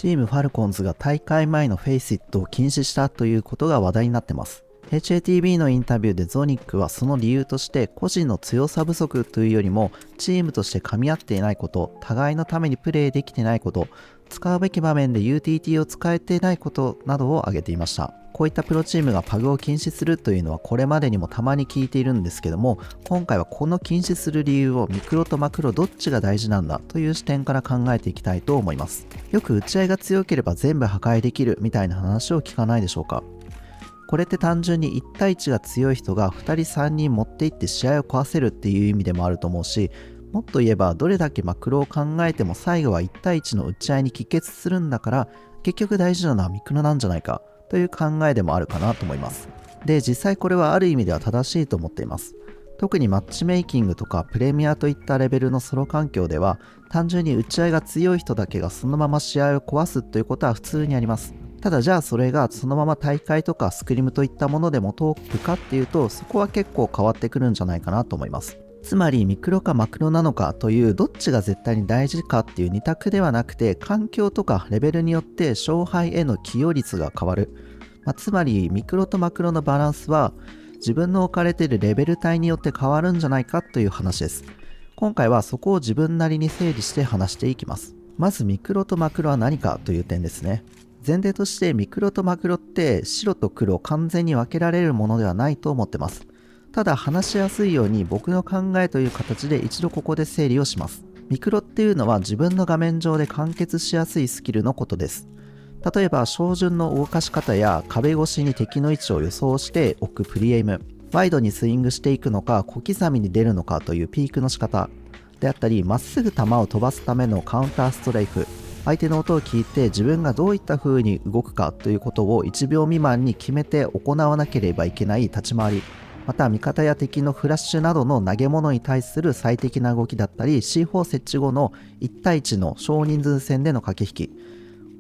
チームファルコンズが大会前のフェイシットを禁止したということが話題になってます。HATB のインタビューでゾニックはその理由として個人の強さ不足というよりもチームとして噛み合っていないこと、互いのためにプレーできていないこと、使うべき場面で UTT を使えていないことなどを挙げていました。こういったプロチームがパグを禁止するというのはこれまでにもたまに聞いているんですけども、今回はこの禁止する理由をミクロとマクロどっちが大事なんだという視点から考えていきたいと思います。よく打ち合いが強ければ全部破壊できるみたいな話を聞かないでしょうか。これって単純に1対1が強い人が2人3人持っていって試合を壊せるっていう意味でもあると思うし、もっと言えばどれだけマクロを考えても最後は1対1の打ち合いに帰結するんだから、結局大事なのはミクロなんじゃないかという考えでもあるかなと思います。で、実際これはある意味では正しいと思っています。特にマッチメイキングとかプレミアといったレベルのソロ環境では、単純に打ち合いが強い人だけがそのまま試合を壊すということは普通にあります。ただじゃあそれがそのまま大会とかスクリムといったものでもトークかっていうと、そこは結構変わってくるんじゃないかなと思います。つまりミクロかマクロなのかというどっちが絶対に大事かっていう二択ではなくて、環境とかレベルによって勝敗への寄与率が変わる。つまりミクロとマクロのバランスは自分の置かれているレベル帯によって変わるんじゃないかという話です。今回はそこを自分なりに整理して話していきます。まずミクロとマクロは何かという点ですね。前提としてミクロとマクロって白と黒を完全に分けられるものではないと思ってます。ただ話しやすいように僕の考えという形で一度ここで整理をします。ミクロっていうのは自分の画面上で完結しやすいスキルのことです。例えば照準の動かし方や壁越しに敵の位置を予想しておくプリエイム、ワイドにスイングしていくのか小刻みに出るのかというピークの仕方であったり、まっすぐ球を飛ばすためのカウンターストライク、相手の音を聞いて自分がどういった風に動くかということを1秒未満に決めて行わなければいけない立ち回り、また味方や敵のフラッシュなどの投げ物に対する最適な動きだったり、 C4 設置後の1対1の少人数戦での駆け引き、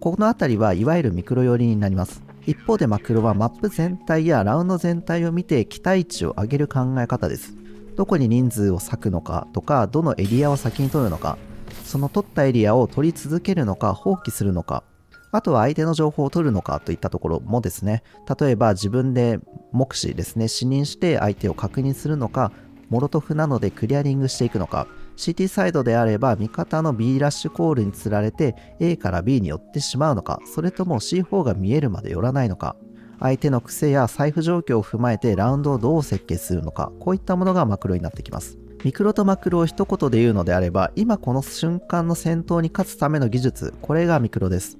このあたりはいわゆるミクロ寄りになります。一方でマクロはマップ全体やラウンド全体を見て期待値を上げる考え方です。どこに人数を割くのかとか、どのエリアを先に取るのか、その取ったエリアを取り続けるのか放棄するのか、あとは相手の情報を取るのかといったところもですね、例えば自分で目視ですね、視認して相手を確認するのか、モロトフなのでクリアリングしていくのか、CT サイドであれば味方の B ラッシュコールにつられて A から B に寄ってしまうのか、それとも C4 が見えるまで寄らないのか、相手の癖や財布状況を踏まえてラウンドをどう設計するのか、こういったものがマクロになってきます。ミクロとマクロを一言で言うのであれば、今この瞬間の戦闘に勝つための技術、これがミクロです。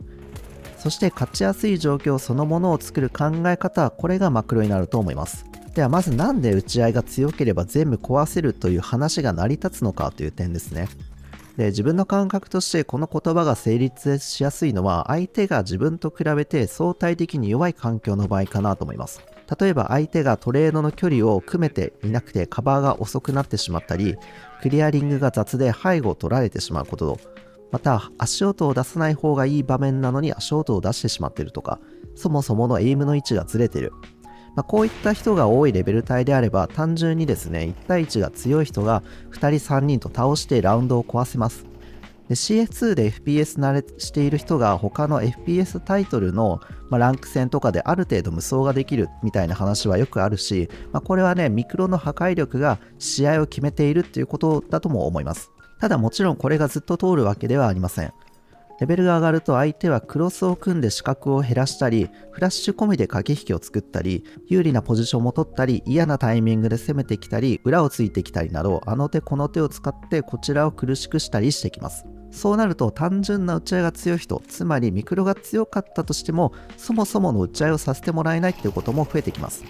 そして勝ちやすい状況そのものを作る考え方、これがマクロになると思います。ではまずなんで打ち合いが強ければ全部壊せるという話が成り立つのかという点ですね。で、自分の感覚としてこの言葉が成立しやすいのは、相手が自分と比べて相対的に弱い環境の場合かなと思います。例えば相手がトレードの距離を組めていなくてカバーが遅くなってしまったり、クリアリングが雑で背後を取られてしまうこと、また足音を出さない方がいい場面なのに足音を出してしまっているとか、そもそものエイムの位置がずれている、こういった人が多いレベル帯であれば、単純にですね、1対1が強い人が2人3人と倒してラウンドを壊せます。で CS2 で FPS 慣れしている人が他の FPS タイトルの、ランク戦とかである程度無双ができるみたいな話はよくあるし、これはね、ミクロの破壊力が試合を決めているっていうことだとも思います。ただもちろんこれがずっと通るわけではありません。レベルが上がると相手はクロスを組んで死角を減らしたり、フラッシュ込みで駆け引きを作ったり、有利なポジションも取ったり、嫌なタイミングで攻めてきたり、裏をついてきたりなど、あの手この手を使ってこちらを苦しくしたりしてきます。そうなると単純な打ち合いが強い人、つまりミクロが強かったとしても、そもそもの打ち合いをさせてもらえないっていうことも増えてきます。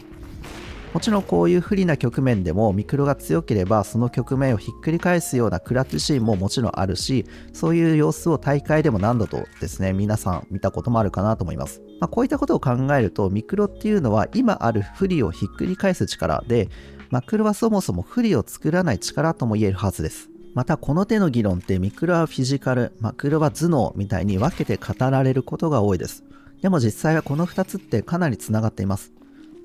もちろんこういう不利な局面でもミクロが強ければその局面をひっくり返すようなクラッチシーンももちろんあるし、そういう様子を大会でも何度とですね、皆さん見たこともあるかなと思います。こういったことを考えると、ミクロっていうのは今ある不利をひっくり返す力で、マクロはそもそも不利を作らない力とも言えるはずです。またこの手の議論ってミクロはフィジカル、マクロは頭脳みたいに分けて語られることが多いです。でも実際はこの2つってかなりつながっています。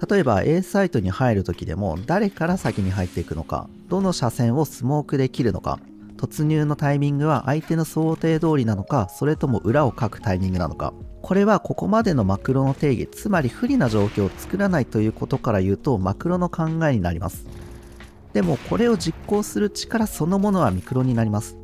例えば A サイトに入るときでも誰から先に入っていくのか、どの車線をスモークで切るのか、突入のタイミングは相手の想定通りなのか、それとも裏をかくタイミングなのか。これはここまでのマクロの定義、つまり不利な状況を作らないということから言うとマクロの考えになります。でもこれを実行する力そのものはミクロになります。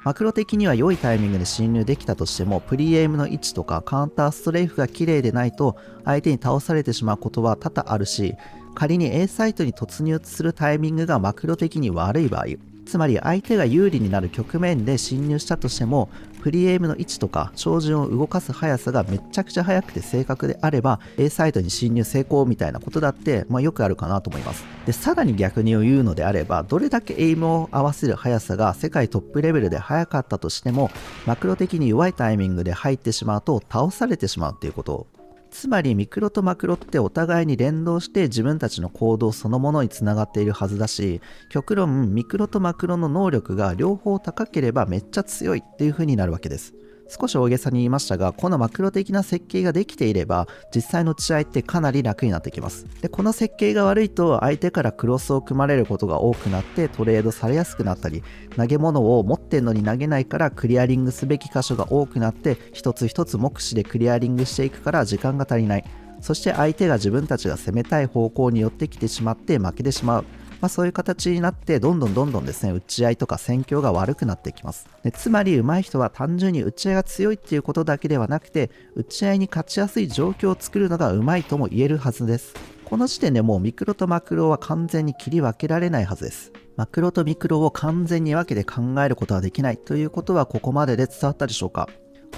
マクロ的には良いタイミングで侵入できたとしても、プリエイムの位置とかカウンターストレイフが綺麗でないと相手に倒されてしまうことは多々あるし、仮に A サイトに突入するタイミングがマクロ的に悪い場合、つまり相手が有利になる局面で侵入したとしても、プリエイムの位置とか照準を動かす速さがめちゃくちゃ速くて正確であれば A サイトに侵入成功みたいなことだって、よくあるかなと思います。で、さらに逆に言うのであれば、どれだけエイムを合わせる速さが世界トップレベルで速かったとしても、マクロ的に弱いタイミングで入ってしまうと倒されてしまうっていうこと。つまりミクロとマクロってお互いに連動して自分たちの行動そのものにつながっているはずだし、極論ミクロとマクロの能力が両方高ければめっちゃ強いっていう風になるわけです。少し大げさに言いましたが、このマクロ的な設計ができていれば実際の打ち合いってかなり楽になってきます。で、この設計が悪いと相手からクロスを組まれることが多くなってトレードされやすくなったり、投げ物を持ってんのに投げないからクリアリングすべき箇所が多くなって一つ一つ目視でクリアリングしていくから時間が足りない。そして相手が自分たちが攻めたい方向に寄ってきてしまって負けてしまう。そういう形になってどんどんですね、打ち合いとか戦況が悪くなってきます。で、つまり上手い人は単純に打ち合いが強いっていうことだけではなくて、打ち合いに勝ちやすい状況を作るのが上手いとも言えるはずです。この時点でもうミクロとマクロは完全に切り分けられないはずです。マクロとミクロを完全に分けて考えることはできないということはここまでで伝わったでしょうか。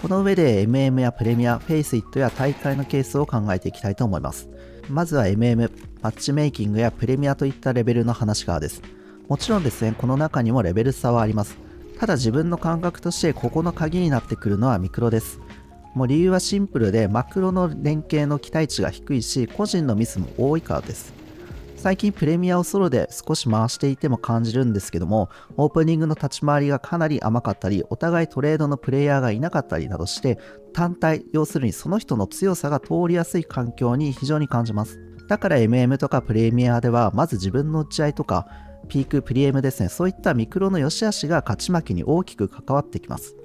この上で MM やプレミア、フェイスイットや大会のケースを考えていきたいと思います。まずは MM、マッチメイキングやプレミアといったレベルの話からです。もちろんですね、この中にもレベル差はあります。ただ自分の感覚としてここの鍵になってくるのはミクロです。もう理由はシンプルで、マクロの連携の期待値が低いし、個人のミスも多いからです。最近プレミアをソロで少し回していても感じるんですけども、オープニングの立ち回りがかなり甘かったり、お互いトレードのプレイヤーがいなかったりなどして、単体、要するにその人の強さが通りやすい環境に非常に感じます。だから MM とかプレミアでは、まず自分の打ち合いとか、ピーク、プリエムですね、そういったミクロの良し悪しが勝ち負けに大きく関わってきます。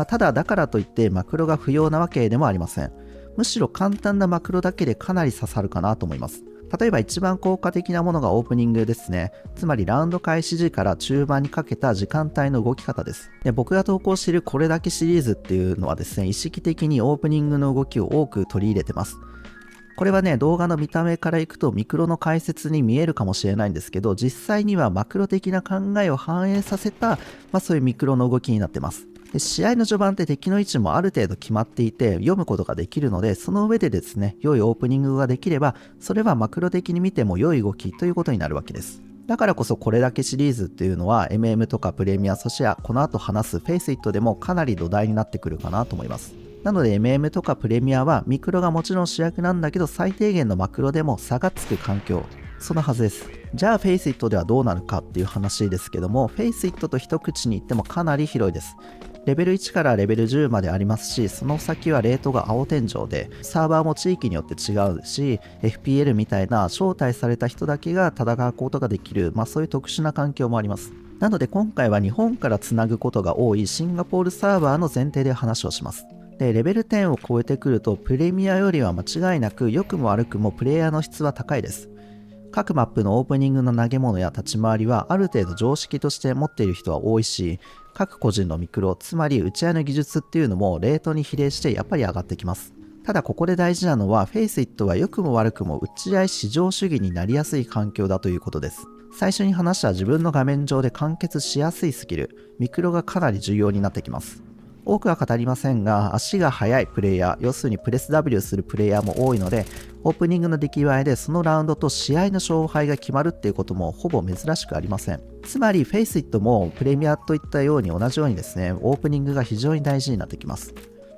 ただだからといってマクロが不要なわけでもありません。むしろ簡単なマクロだけでかなり刺さるかなと思います。例えば一番効果的なものがオープニングですね。つまりラウンド開始時から中盤にかけた時間帯の動き方です。で、僕が投稿しているこれだけシリーズっていうのはですね、意識的にオープニングの動きを多く取り入れてます。これはね、動画の見た目からいくとミクロの解説に見えるかもしれないんですけど、実際にはマクロ的な考えを反映させた、そういうミクロの動きになってます。で、試合の序盤って敵の位置もある程度決まっていて読むことができるので、その上でですね、良いオープニングができれば、それはマクロ的に見ても良い動きということになるわけです。だからこそこれだけシリーズっていうのは MM とかプレミア、そしてこの後話すフェイスイットでもかなり土台になってくるかなと思います。なので MM とかプレミアはミクロがもちろん主役なんだけど、最低限のマクロでも差がつく環境、そのはずです。じゃあフェイスイットではどうなるかっていう話ですけども、フェイスイットと一口に言ってもかなり広いです。レベル1からレベル10までありますし、その先はレートが青天井で、サーバーも地域によって違うし、FPL みたいな招待された人だけが戦うことができる、そういう特殊な環境もあります。なので今回は日本からつなぐことが多いシンガポールサーバーの前提で話をします。で、レベル10を超えてくるとプレミアよりは間違いなく良くも悪くもプレイヤーの質は高いです。各マップのオープニングの投げ物や立ち回りはある程度常識として持っている人は多いし、各個人のミクロ、つまり打ち合いの技術っていうのもレートに比例してやっぱり上がってきます。ただここで大事なのは、フェイスイットは良くも悪くも打ち合い至上主義になりやすい環境だということです。最初に話した自分の画面上で完結しやすいスキル、ミクロがかなり重要になってきます。多くは語りませんが、足が速いプレイヤー、要するにプレス W するプレイヤーも多いので、オープニングの出来栄えでそのラウンドと試合の勝敗が決まるっていうこともほぼ珍しくありません。つまりフェイスイットもプレミアといったように同じようにですね、オープニングが非常に大事になってきます。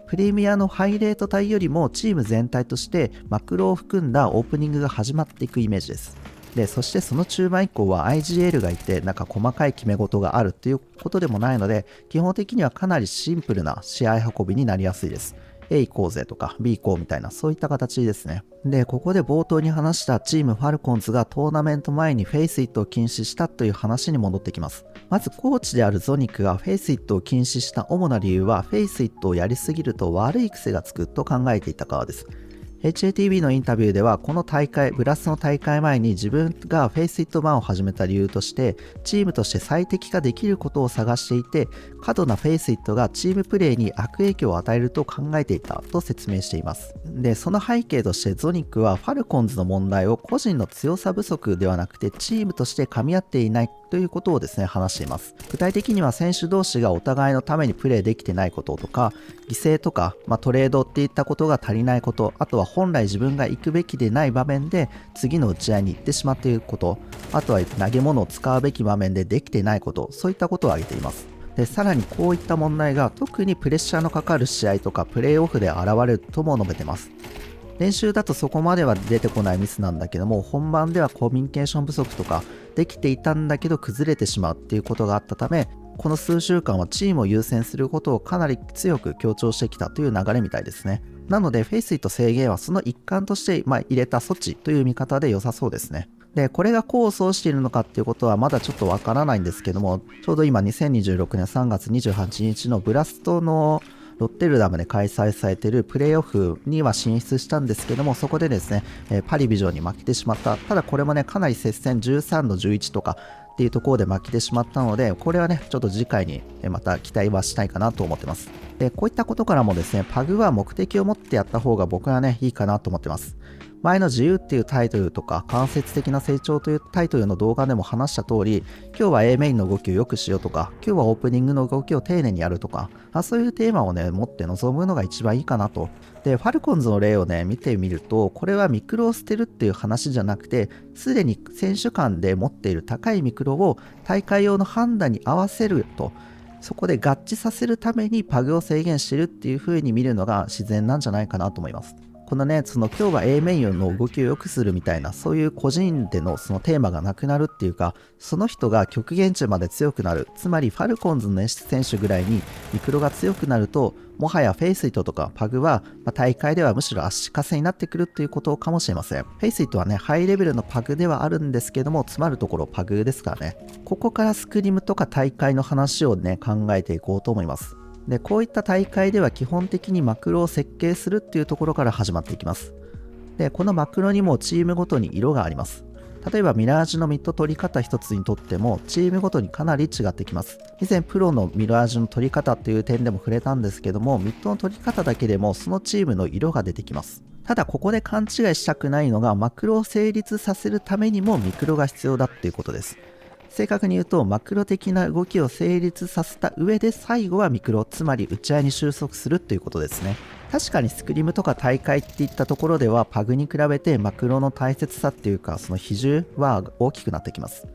プレミアのハイレート帯よりもチーム全体としてマクロを含んだオープニングが始まっていくイメージです。で、そしてその中盤以降は IGL がいて、細かい決め事があるっていうことでもないので、基本的にはかなりシンプルな試合運びになりやすいです。A 行こうぜとか B 行こうみたいな、そういった形ですね。で、ここで冒頭に話したチームファルコンズがトーナメント前にフェイスイットを禁止したという話に戻ってきます。まずコーチであるゾニックがフェイスイットを禁止した主な理由は、フェイスイットをやりすぎると悪い癖がつくと考えていたからです。HATV のインタビューでは、この大会、ブラスの大会前に自分がフェイスイットバンを始めた理由として、チームとして最適化できることを探していて、過度なフェイスイットがチームプレーに悪影響を与えると考えていたと説明しています。で、その背景としてゾニックはファルコンズの問題を個人の強さ不足ではなくて、チームとして噛み合っていないということをですね、話しています。具体的には選手同士がお互いのためにプレーできてないこととか、犠牲とか、トレードっていったことが足りないこと、あとは本来自分が行くべきでない場面で次の打ち合いに行ってしまっていること、あとは投げ物を使うべき場面でできてないこと、そういったことを挙げています。で、さらにこういった問題が特にプレッシャーのかかる試合とかプレーオフで現れるとも述べてます。練習だとそこまでは出てこないミスなんだけども、本番ではコミュニケーション不足とかできていたんだけど崩れてしまうっていうことがあったため、この数週間はチームを優先することをかなり強く強調してきたという流れみたいですね。なのでフェイスイット制限はその一環として入れた措置という見方で良さそうですね。で、これが功を奏しているのかっていうことはまだちょっとわからないんですけども、ちょうど今2026年3月28日のブラストのロッテルダムで開催されているプレーオフには進出したんですけども、そこでですね、パリビジョンに負けてしまった。ただこれもね、かなり接戦13の11とかっていうところで負けてしまったので、これはね、ちょっと次回にまた期待はしたいかなと思ってます。で、こういったことからもですね、パグは目的を持ってやった方が僕はね、いいかなと思ってます。前の自由っていうタイトルとか間接的な成長というタイトルの動画でも話した通り、今日は A メインの動きを良くしようとか、今日はオープニングの動きを丁寧にやるとか、そういうテーマをね、持って臨むのが一番いいかなと。で、ファルコンズの例をね、見てみると、これはミクロを捨てるっていう話じゃなくて、すでに選手間で持っている高いミクロを大会用の判断に合わせると。そこで合致させるためにパグを制限してるっていう風に見るのが自然なんじゃないかなと思います。このね、今日は A メインの動きを良くするみたいな、そういう個人でのそのテーマがなくなるっていうか、その人が極限値まで強くなる。つまりファルコンズの選手ぐらいにミクロが強くなると、もはやフェイスイットとかパグは、大会ではむしろ足かせになってくるっていうことかもしれません。フェイスイットはね、ハイレベルのパグではあるんですけども、詰まるところパグですからね。ここからスクリムとか大会の話をね、考えていこうと思います。で、こういった大会では基本的にマクロを設計するっていうところから始まっていきます。で、このマクロにもチームごとに色があります。例えばミラージュのミッド取り方一つにとってもチームごとにかなり違ってきます。以前プロのミラージュの取り方という点でも触れたんですけども、ミッドの取り方だけでもそのチームの色が出てきます。ただここで勘違いしたくないのが、マクロを成立させるためにもミクロが必要だっていうことです。正確に言うと、マクロ的な動きを成立させた上で最後はミクロ、つまり打ち合いに収束するということですね。確かにスクリムとか大会っていったところではパグに比べてマクロの大切さっていうか、その比重は大きくなってきます。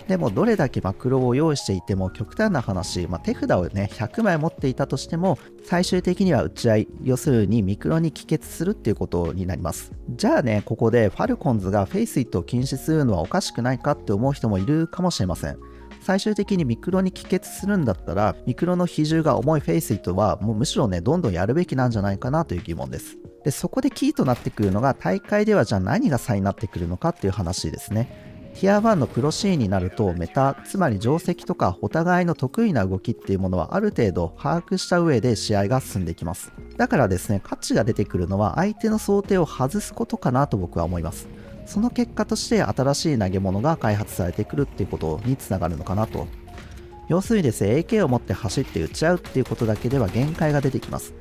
でもどれだけマクロを用意していても、極端な話、手札をね100枚持っていたとしても、最終的には打ち合い、要するにミクロに帰結するっていうことになります。じゃあね、ここでファルコンズがフェイスイットを禁止するのはおかしくないかって思う人もいるかもしれません。最終的にミクロに帰結するんだったら、ミクロの比重が重いフェイスイットはもうむしろね、どんどんやるべきなんじゃないかなという疑問です。で、そこでキーとなってくるのが、大会ではじゃあ何が差になってくるのかっていう話ですね。ティア1のプロシーンになると、メタ、つまり定石とかお互いの得意な動きっていうものはある程度把握した上で試合が進んでいきます。だからですね、価値が出てくるのは相手の想定を外すことかなと僕は思います。その結果として新しい投げ物が開発されてくるっていうことにつながるのかなと。要するにですね、AK を持って走って打ち合うっていうことだけでは限界が出てきます。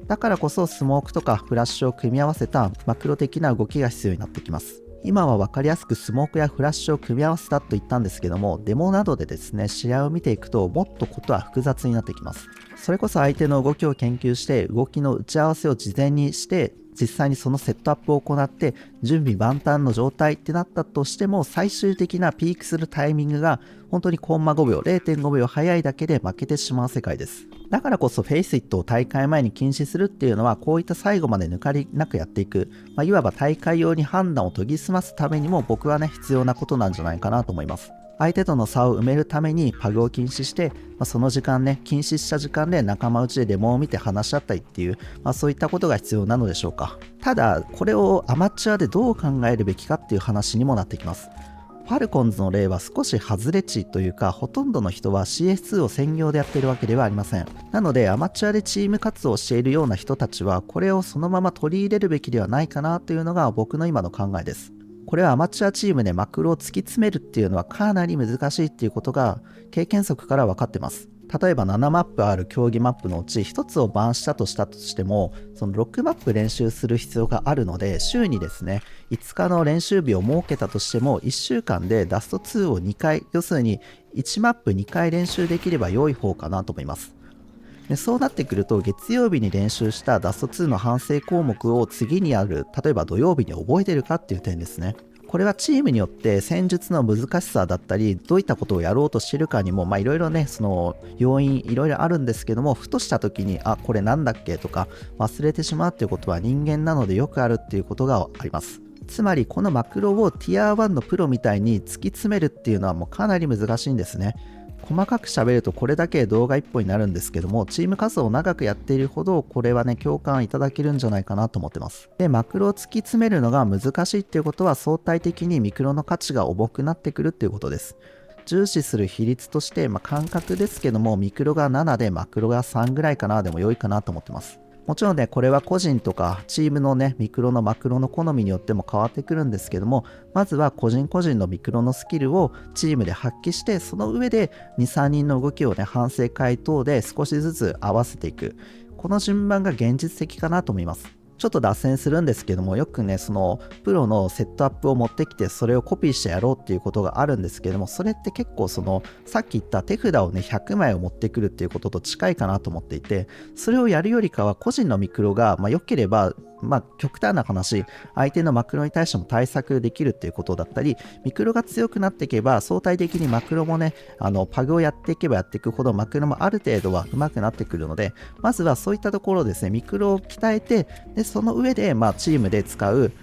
だからこそスモークとかフラッシュを組み合わせたマクロ的な動きが必要になってきます。今は分かりやすくスモークやフラッシュを組み合わせたと言ったんですけども、デモなどでですね、試合を見ていくともっとことは複雑になってきます。それこそ相手の動きを研究して動きの打ち合わせを事前にして実際にそのセットアップを行って準備万端の状態ってなったとしても、最終的なピークするタイミングが本当にコンマ5秒 0.5 秒早いだけで負けてしまう世界です。だからこそフェイスイットを大会前に禁止するっていうのは、こういった最後まで抜かりなくやっていく、いわば大会用に判断を研ぎ澄ますためにも僕はね、必要なことなんじゃないかなと思います。相手との差を埋めるためにパグを禁止して、その時間ね、禁止した時間で仲間内でデモを見て話し合ったりっていう、そういったことが必要なのでしょうか。ただ、これをアマチュアでどう考えるべきかっていう話にもなってきます。ファルコンズの例は少し外れ値というか、ほとんどの人は CS2 を専業でやっているわけではありません。なのでアマチュアでチーム活動をしているような人たちはこれをそのまま取り入れるべきではないかなというのが僕の今の考えです。これはアマチュアチームでマクロを突き詰めるっていうのはかなり難しいっていうことが経験則から分かってます。例えば7マップある競技マップのうち1つをバンしたとしても、その6マップ練習する必要があるので、週にですね5日の練習日を設けたとしても1週間でダスト2を2回、要するに1マップ2回練習できれば良い方かなと思います。でそうなってくると、月曜日に練習したダスト2の反省項目を次にある、例えば土曜日に覚えてるかっていう点ですね。これはチームによって戦術の難しさだったり、どういったことをやろうとしているかにもいろいろね、その要因いろいろあるんですけども、ふとした時にこれなんだっけとか忘れてしまうっていうことは人間なのでよくあるっていうことがあります。つまりこのマクロをティア1のプロみたいに突き詰めるっていうのはもうかなり難しいんですね。細かく喋るとこれだけ動画1本になるんですけども、チーム活動を長くやっているほどこれはね共感いただけるんじゃないかなと思ってます。で、マクロを突き詰めるのが難しいっていうことは相対的にミクロの価値が重くなってくるっていうことです。重視する比率として、感覚ですけども、ミクロが7でマクロが3ぐらいかなでも良いかなと思ってます。もちろんね、これは個人とかチームのね、ミクロのマクロの好みによっても変わってくるんですけども、まずは個人個人のミクロのスキルをチームで発揮して、その上で2、3人の動きをね、反省会等で少しずつ合わせていく。この順番が現実的かなと思います。ちょっと脱線するんですけども、よくね、そのプロのセットアップを持ってきてそれをコピーしてやろうっていうことがあるんですけども、それって結構そのさっき言った手札をね100枚を持ってくるっていうことと近いかなと思っていて、それをやるよりかは個人のミクロが良ければ、極端な話、相手のマクロに対しても対策できるっていうことだったり、ミクロが強くなっていけば相対的にマクロもね、パグをやっていけばやっていくほどマクロもある程度は上手くなってくるので、まずはそういったところをですね、ミクロを鍛えて、でその上でチームで使う、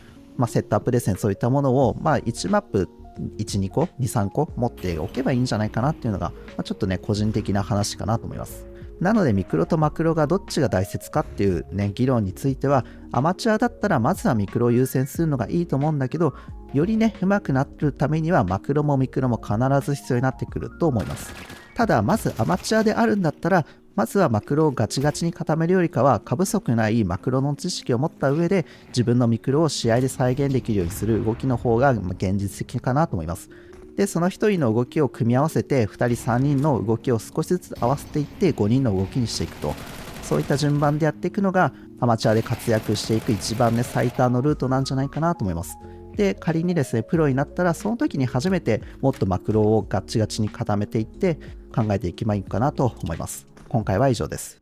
セットアップですね、そういったものを1マップ1、2個、2、3個持っておけばいいんじゃないかなっていうのが、ちょっとね個人的な話かなと思います。なのでミクロとマクロがどっちが大切かっていうね議論については、アマチュアだったらまずはミクロを優先するのがいいと思うんだけど、よりね上手くなるためにはマクロもミクロも必ず必要になってくると思います。ただまずアマチュアであるんだったら、まずはマクロをガチガチに固めるよりかは過不足ないマクロの知識を持った上で自分のミクロを試合で再現できるようにする動きの方が現実的かなと思います。で、その1人の動きを組み合わせて2人3人の動きを少しずつ合わせていって5人の動きにしていくと、そういった順番でやっていくのがアマチュアで活躍していく一番ね最短のルートなんじゃないかなと思います。で、仮にですねプロになったらその時に初めてもっとマクロをガチガチに固めていって考えていけばいいかなと思います。今回は以上です。